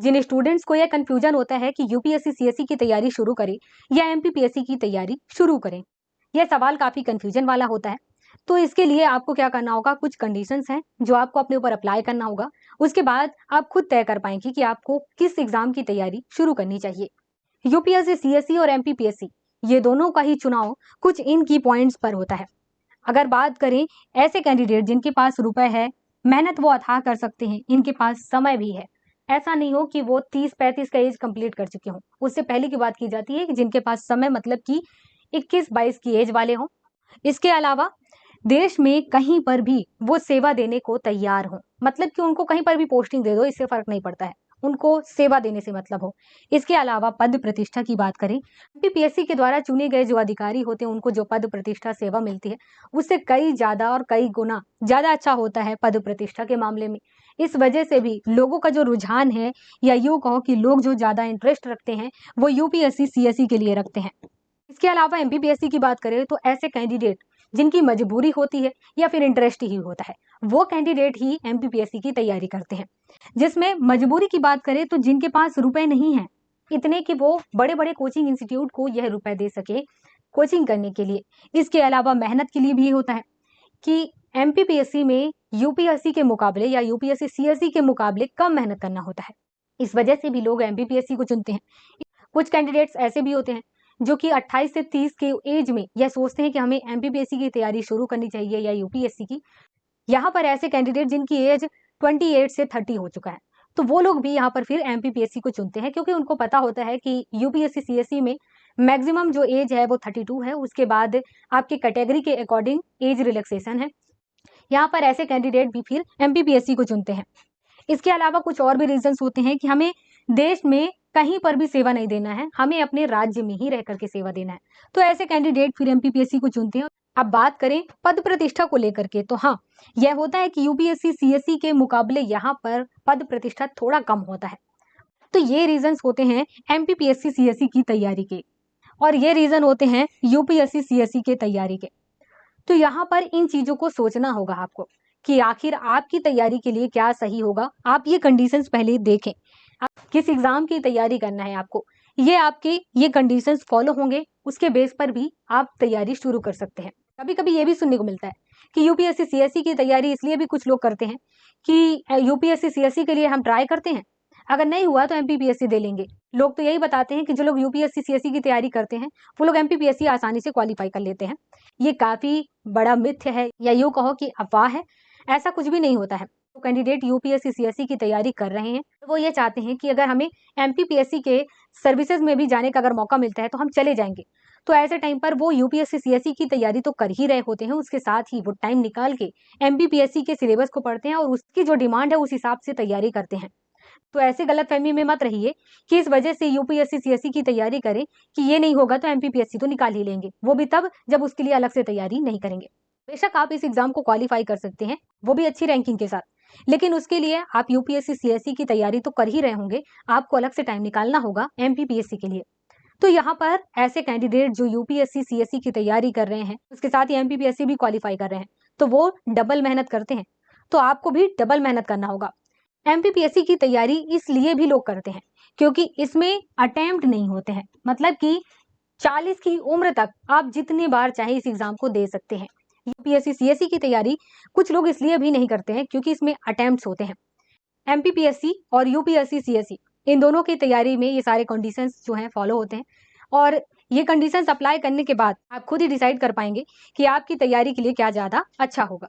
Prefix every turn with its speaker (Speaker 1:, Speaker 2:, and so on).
Speaker 1: जिन students को यह confusion होता है कि यूपीएससी सीएससी की तैयारी शुरू करें या एमपीपीएससी की तैयारी शुरू करें, यह सवाल काफी कंफ्यूजन वाला होता है। तो इसके लिए आपको क्या करना होगा, कुछ कंडीशंस हैं जो आपको अपने ऊपर अप्लाई करना होगा। उसके बाद आप खुद तय कर पाएंगे कि आपको किस एग्जाम की तैयारी शुरू करनी चाहिए। यूपीएससी सीएससी और एमपीपीएससी ये दोनों का ही चुनाव कुछ इन की पॉइंट्स पर होता है। अगर बात करें ऐसे कैंडिडेट जिनके पास रुपए है, मेहनत वो अथाह कर सकते हैं, इनके पास समय भी है। ऐसा नहीं हो कि वो 30-35 का एज कंप्लीट कर चुके हों। उससे पहले की बात की जाती है कि जिनके पास समय मतलब कि 21-22 की एज वाले हों। इसके अलावा देश में कहीं पर भी वो सेवा देने को तैयार हों, मतलब कि उनको कहीं पर भी पोस्टिंग दे दो, इससे फर्क नहीं पड़ता है, उनको सेवा देने से मतलब हो। इसके अलावा पद प्रतिष्ठा की बात करें, एमपीपीएससी के द्वारा चुने गए जो अधिकारी होते हैं उनको जो पद प्रतिष्ठा सेवा मिलती है उससे कई ज्यादा और कई गुना ज्यादा अच्छा होता है पद प्रतिष्ठा के मामले में। इस वजह से भी लोगों का जो रुझान है, या यूं कहो कि लोग जो ज्यादा इंटरेस्ट रखते हैं वो यूपीएससी सीएससी के लिए रखते हैं। इसके अलावा एमपीपीएससी की बात करें तो ऐसे कैंडिडेट जिनकी मजबूरी होती है या फिर इंटरेस्ट ही होता है, वो कैंडिडेट ही एमपीपीएससी की तैयारी करते हैं। जिसमें मजबूरी की बात करें तो जिनके पास रुपए नहीं है इतने कि वो बड़े बड़े कोचिंग इंस्टीट्यूट को यह रुपए दे सके कोचिंग करने के लिए। इसके अलावा मेहनत के लिए भी होता है कि एमपीपीएससी में यूपीएससी के मुकाबले या यूपीएससी सीएससी के मुकाबले कम मेहनत करना होता है। इस वजह से भी लोग एमपीपीएससी को चुनते हैं। कुछ कैंडिडेट्स ऐसे भी होते हैं जो कि 28 से 30 के एज में यह सोचते हैं कि हमें एमपीपीएससी की तैयारी शुरू करनी चाहिए या यूपीएससी की। यहाँ पर ऐसे कैंडिडेट जिनकी एज 28 से 30 हो चुका है, तो वो लोग भी यहाँ पर फिर एमपीपीएससी को चुनते हैं, क्योंकि उनको पता होता है कि यूपीएससी सीएससी में मैक्सिमम जो एज है वो 32 है। उसके बाद आपके कैटेगरी के अकॉर्डिंग एज रिलैक्सेशन है। यहाँ पर ऐसे कैंडिडेट भी फिर एमपीपीएससी को चुनते हैं। इसके अलावा कुछ और भी रीजंस होते हैं कि हमें देश में कहीं पर भी सेवा नहीं देना है, हमें अपने राज्य में ही रह करके सेवा देना है, तो ऐसे कैंडिडेट फिर एमपीपीएससी को चुनते हैं। अब बात करें पद प्रतिष्ठा को लेकर के, तो हाँ, यह होता है कि यूपीएससी सीएससी के मुकाबले यहाँ पर पद प्रतिष्ठा थोड़ा कम होता है। तो ये रीजंस होते हैं एमपीपीएससी सीएससी की तैयारी के, और ये रीजन होते हैं यूपीएससी सीएससी के तैयारी के। तो यहाँ पर इन चीजों को सोचना होगा आपको कि आखिर आपकी तैयारी के लिए क्या सही होगा। आप ये कंडीशंस पहले देखें, आप किस एग्जाम की तैयारी करना है आपको, ये आपके ये कंडीशंस फॉलो होंगे, उसके बेस पर भी आप तैयारी शुरू कर सकते हैं। कभी कभी ये भी सुनने को मिलता है कि यूपीएससी सीएससी की तैयारी इसलिए भी कुछ लोग करते हैं कि यूपीएससी सीएससी के लिए हम ट्राई करते हैं, अगर नहीं हुआ तो एमपीपीएससी दे लेंगे। लोग तो यही बताते हैं कि जो लोग यूपीएससी सीएससी की तैयारी करते हैं वो लोग एमपीपीएससी आसानी से क्वालिफाई कर लेते हैं। ये काफी बड़ा मिथ्य है, या यूं कहो कि अफवाह है। ऐसा कुछ भी नहीं होता है। तो कैंडिडेट यूपीएससी सीएससी की तैयारी कर रहे हैं तो वो ये चाहते हैं कि अगर हमें एमपीपीएससी के सर्विसेज में भी जाने का अगर मौका मिलता है तो हम चले जाएंगे। तो ऐसे टाइम पर वो यूपीएससी सीएससी की तैयारी तो कर ही रहे होते हैं, उसके साथ ही वो टाइम निकाल के एमपीपीएससी के सिलेबस को पढ़ते हैं और उसकी जो डिमांड है उस हिसाब से तैयारी करते हैं। तो ऐसे गलतफहमी में मत रहिए कि इस वजह से यूपीएससी सीएससी की तैयारी करें कि ये नहीं होगा तो एमपीपीएससी तो निकाल ही लेंगे, वो भी तब जब उसके लिए अलग से तैयारी नहीं करेंगे। बेशक आप इस एग्जाम को क्वालिफाई कर सकते हैं, वो भी अच्छी रैंकिंग के साथ, लेकिन उसके लिए आप यूपीएससी सीएससी की तैयारी तो कर ही रहे होंगे, आपको अलग से टाइम निकालना होगा एमपीपीएससी के लिए। तो यहाँ पर ऐसे कैंडिडेट जो यूपीएससी सीएससी की तैयारी कर रहे हैं उसके साथ ही एमपीपीएससी भी क्वालिफाई कर रहे हैं, तो वो डबल मेहनत करते हैं, तो आपको भी डबल मेहनत करना होगा। एमपीपीएससी की तैयारी इसलिए भी लोग करते हैं क्योंकि इसमें अटेम्प्ट नहीं होते हैं, मतलब कि 40 की उम्र तक आप जितनी बार चाहे इस एग्जाम को दे सकते हैं। यूपीएससी सीएससी की तैयारी कुछ लोग इसलिए भी नहीं करते हैं क्योंकि इसमें अटेम्प्ट्स होते हैं। एमपीपीएससी और यूपीएससी सीएससी इन दोनों की तैयारी में ये सारे कंडीशंस जो हैं फॉलो होते हैं, और ये कंडीशंस अप्लाई करने के बाद आप खुद ही डिसाइड कर पाएंगे कि आपकी तैयारी के लिए क्या ज्यादा अच्छा होगा।